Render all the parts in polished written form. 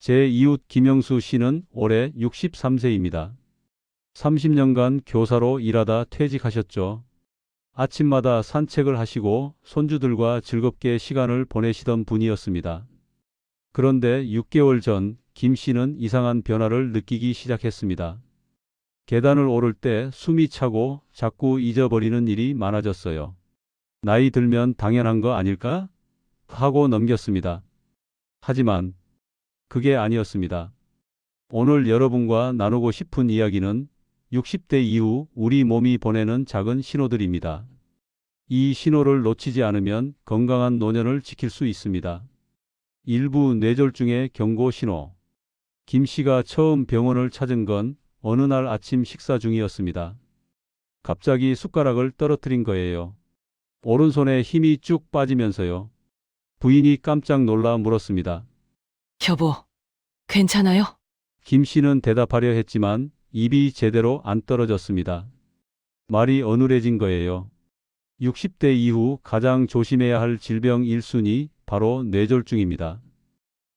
제 이웃 김영수 씨는 올해 63세입니다. 30년간 교사로 일하다 퇴직하셨죠. 아침마다 산책을 하시고 손주들과 즐겁게 시간을 보내시던 분이었습니다. 그런데 6개월 전 김 씨는 이상한 변화를 느끼기 시작했습니다. 계단을 오를 때 숨이 차고 자꾸 잊어버리는 일이 많아졌어요. 나이 들면 당연한 거 아닐까? 하고 넘겼습니다. 하지만 그게 아니었습니다. 오늘 여러분과 나누고 싶은 이야기는 60대 이후 우리 몸이 보내는 작은 신호들입니다. 이 신호를 놓치지 않으면 건강한 노년을 지킬 수 있습니다. 일부 뇌졸중의 경고 신호. 김 씨가 처음 병원을 찾은 건 어느 날 아침 식사 중이었습니다. 갑자기 숟가락을 떨어뜨린 거예요. 오른손에 힘이 쭉 빠지면서요. 부인이 깜짝 놀라 물었습니다. 여보, 괜찮아요? 김 씨는 대답하려 했지만 입이 제대로 안 떨어졌습니다. 말이 어눌해진 거예요. 60대 이후 가장 조심해야 할 질병 1순위 바로 뇌졸중입니다.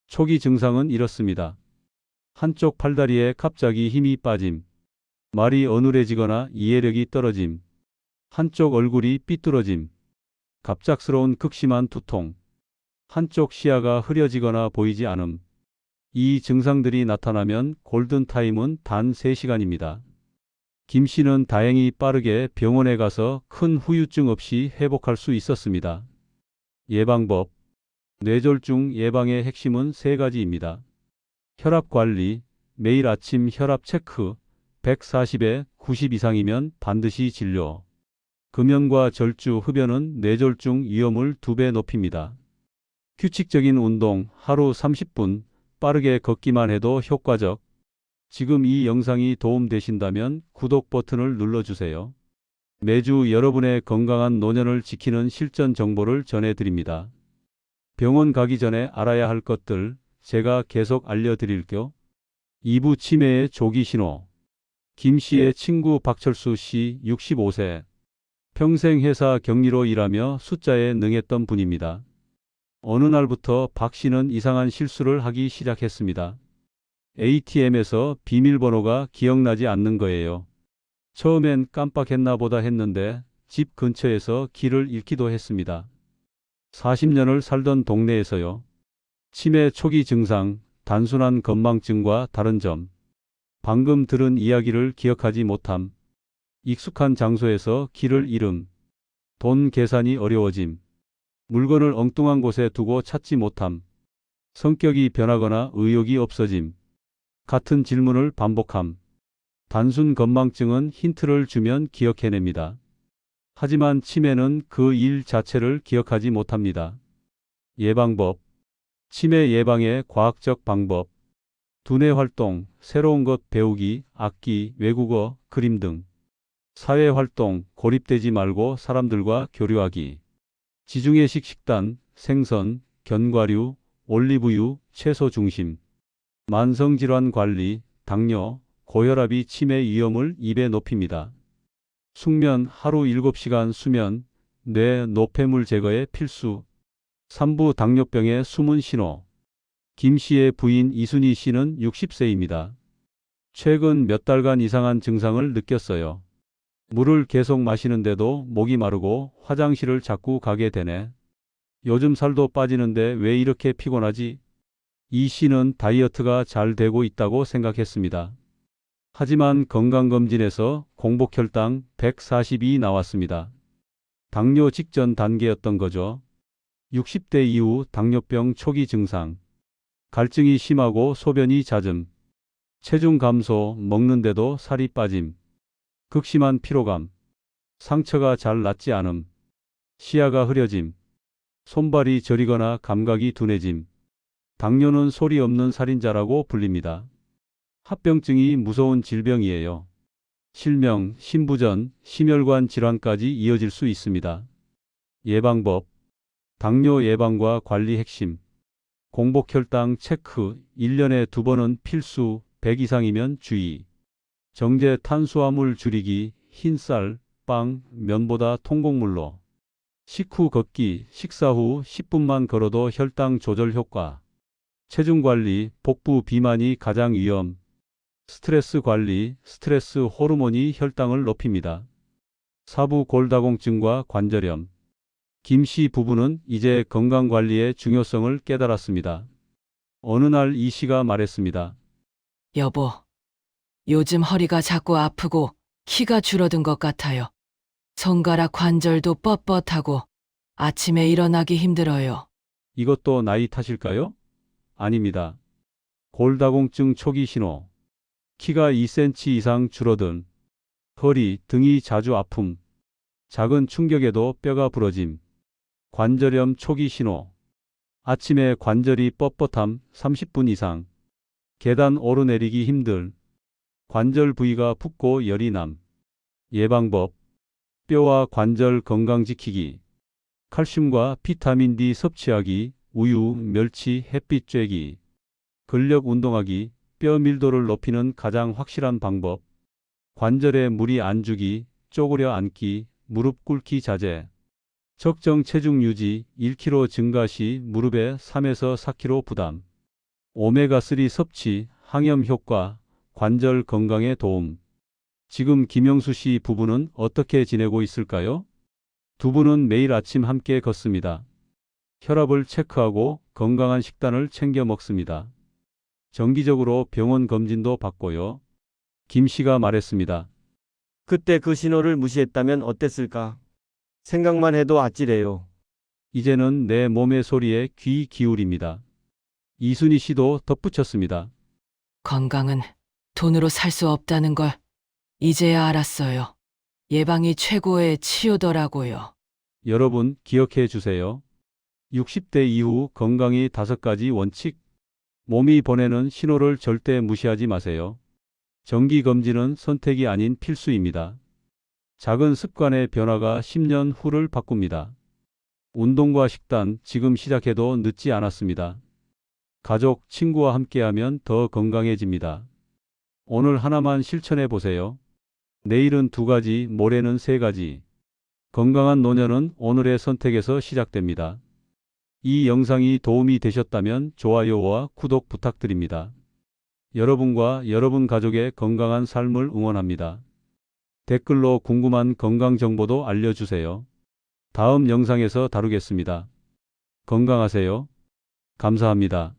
초기 증상은 이렇습니다. 한쪽 팔다리에 갑자기 힘이 빠짐. 말이 어눌해지거나 이해력이 떨어짐. 한쪽 얼굴이 삐뚤어짐. 갑작스러운 극심한 두통. 한쪽 시야가 흐려지거나 보이지 않음. 이 증상들이 나타나면 골든타임은 단 3시간입니다. 김 씨는 다행히 빠르게 병원에 가서 큰 후유증 없이 회복할 수 있었습니다. 예방법. 뇌졸중 예방의 핵심은 3가지입니다. 혈압 관리, 매일 아침 혈압 체크, 140에 90 이상이면 반드시 진료. 금연과 절주, 흡연은 뇌졸중 위험을 2배 높입니다. 규칙적인 운동, 하루 30분, 빠르게 걷기만 해도 효과적. 지금 이 영상이 도움되신다면 구독 버튼을 눌러주세요. 매주 여러분의 건강한 노년을 지키는 실전 정보를 전해드립니다. 병원 가기 전에 알아야 할 것들 제가 계속 알려드릴게요. 2부 치매의 조기 신호. 김 씨의 친구 박철수 씨 65세. 평생 회사 격리로 일하며 숫자에 능했던 분입니다. 어느 날부터 박 씨는 이상한 실수를 하기 시작했습니다. ATM에서 비밀번호가 기억나지 않는 거예요. 처음엔 깜빡했나 보다 했는데 집 근처에서 길을 잃기도 했습니다. 40년을 살던 동네에서요. 치매 초기 증상, 단순한 건망증과 다른 점. 방금 들은 이야기를 기억하지 못함. 익숙한 장소에서 길을 잃음. 돈 계산이 어려워짐. 물건을 엉뚱한 곳에 두고 찾지 못함. 성격이 변하거나 의욕이 없어짐. 같은 질문을 반복함. 단순 건망증은 힌트를 주면 기억해냅니다. 하지만 치매는 그 일 자체를 기억하지 못합니다. 예방법. 치매 예방의 과학적 방법. 두뇌 활동, 새로운 것 배우기, 악기, 외국어, 그림 등. 사회 활동, 고립되지 말고 사람들과 교류하기. 지중해식 식단, 생선, 견과류, 올리브유, 채소 중심. 만성질환 관리, 당뇨, 고혈압이 치매 위험을 2배 높입니다. 숙면, 하루 7시간 수면, 뇌 노폐물 제거에 필수. 3부 당뇨병의 숨은 신호. 김 씨의 부인 이순희 씨는 60세입니다. 최근 몇 달간 이상한 증상을 느꼈어요. 물을 계속 마시는데도 목이 마르고 화장실을 자꾸 가게 되네. 요즘 살도 빠지는데 왜 이렇게 피곤하지? 이 씨는 다이어트가 잘 되고 있다고 생각했습니다. 하지만 건강검진에서 공복혈당 142 나왔습니다. 당뇨 직전 단계였던 거죠. 60대 이후 당뇨병 초기 증상. 갈증이 심하고 소변이 잦음. 체중 감소, 먹는데도 살이 빠짐. 극심한 피로감. 상처가 잘 낫지 않음. 시야가 흐려짐. 손발이 저리거나 감각이 둔해짐. 당뇨는 소리 없는 살인자라고 불립니다. 합병증이 무서운 질병이에요. 실명, 심부전, 심혈관 질환까지 이어질 수 있습니다. 예방법. 당뇨 예방과 관리 핵심. 공복혈당 체크, 1년에 2번은 필수, 100 이상이면 주의. 정제 탄수화물 줄이기, 흰쌀, 빵, 면보다 통곡물로. 식후 걷기, 식사 후 10분만 걸어도 혈당 조절 효과. 체중 관리, 복부 비만이 가장 위험. 스트레스 관리, 스트레스 호르몬이 혈당을 높입니다. 사부 골다공증과 관절염. 김 씨 부부는 이제 건강관리의 중요성을 깨달았습니다. 어느 날 이 씨가 말했습니다. 여보, 요즘 허리가 자꾸 아프고 키가 줄어든 것 같아요. 손가락 관절도 뻣뻣하고 아침에 일어나기 힘들어요. 이것도 나이 탓일까요? 아닙니다. 골다공증 초기 신호. 키가 2cm 이상 줄어든, 허리, 등이 자주 아픔, 작은 충격에도 뼈가 부러짐, 관절염 초기 신호. 아침에 관절이 뻣뻣함 30분 이상, 계단 오르내리기 힘들, 관절 부위가 붓고 열이 남. 예방법, 뼈와 관절 건강 지키기, 칼슘과 비타민 D 섭취하기, 우유, 멸치, 햇빛 쬐기, 근력 운동하기, 뼈 밀도를 높이는 가장 확실한 방법, 관절에 무리 안 주기, 쪼그려 앉기, 무릎 꿇기 자제, 적정 체중 유지, 1kg 증가 시 무릎에 3에서 4kg 부담, 오메가3 섭취, 항염 효과, 관절 건강에 도움. 지금 김영수 씨 부부는 어떻게 지내고 있을까요? 두 분은 매일 아침 함께 걷습니다. 혈압을 체크하고 건강한 식단을 챙겨 먹습니다. 정기적으로 병원 검진도 받고요. 김 씨가 말했습니다. 그때 그 신호를 무시했다면 어땠을까? 생각만 해도 아찔해요. 이제는 내 몸의 소리에 귀 기울입니다. 이순희 씨도 덧붙였습니다. 건강은 돈으로 살 수 없다는 걸 이제야 알았어요. 예방이 최고의 치유더라고요. 여러분 기억해 주세요. 60대 이후 건강이 5가지 원칙. 몸이 보내는 신호를 절대 무시하지 마세요. 정기검진은 선택이 아닌 필수입니다. 작은 습관의 변화가 10년 후를 바꿉니다. 운동과 식단 지금 시작해도 늦지 않았습니다. 가족, 친구와 함께하면 더 건강해집니다. 오늘 하나만 실천해 보세요. 내일은 2가지, 모레는 3가지. 건강한 노년은 오늘의 선택에서 시작됩니다. 이 영상이 도움이 되셨다면 좋아요와 구독 부탁드립니다. 여러분과 여러분 가족의 건강한 삶을 응원합니다. 댓글로 궁금한 건강 정보도 알려주세요. 다음 영상에서 다루겠습니다. 건강하세요. 감사합니다.